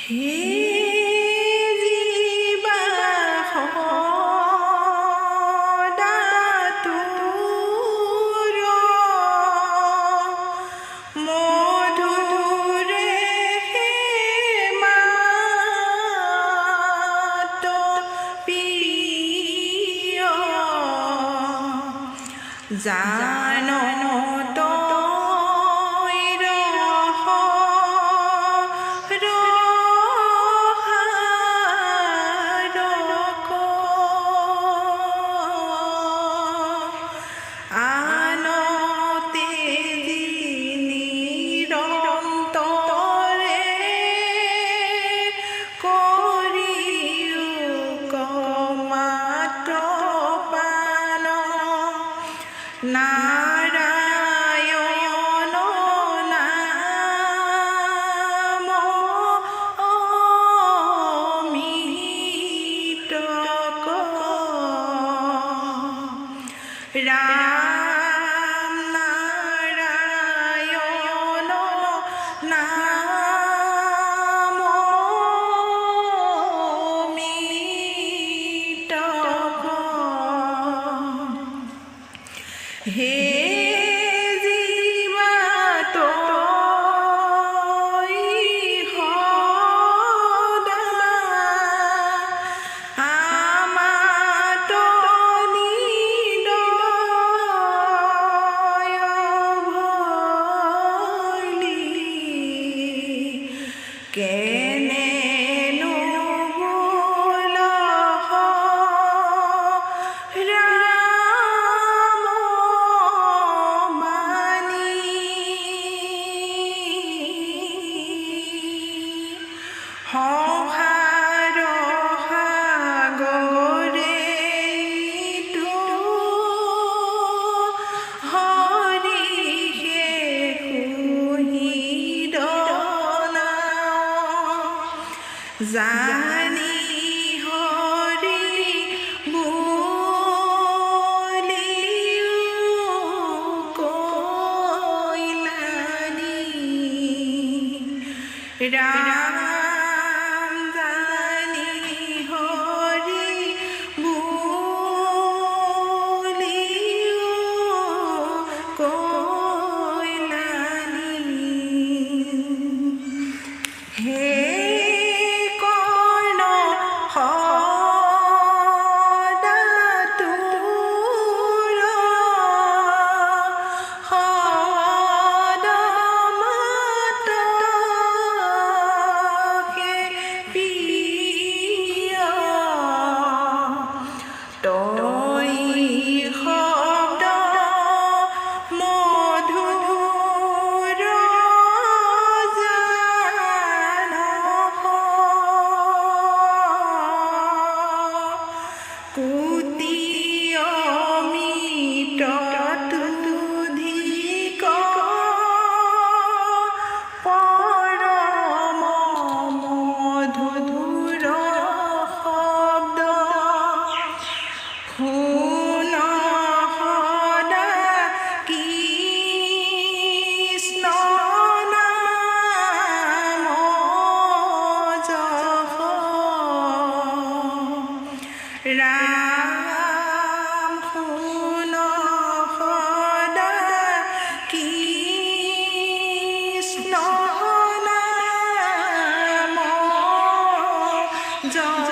হে জীৱা সদা তোৰ মধুৰে মাত প্ৰিয় জান নাৰায়ণ নাম অমৃত ৰাম নাৰায়ণ নাম অমৃত হে জীৱা তই সদা আমাত নিদয় ভৈলি কেনেনো বোলহ সংসাৰ সাগৰেতো হৰিষে কুহিদ জানি হৰি বুলিও কৈলানি ৰাম জানি হৰি বুলিও কৈলানি হে কৰ্ণ সদা তোৰ সদা মাত প্ৰিয় তই শব্দ মধুৰ জান কোটি অমৃত তুধিক পৰম মধুৰ শব্দ শুন সদা কৃষ্ণ নাম জপ ৰাম শুন সদা কৃষ্ণ নাম জপ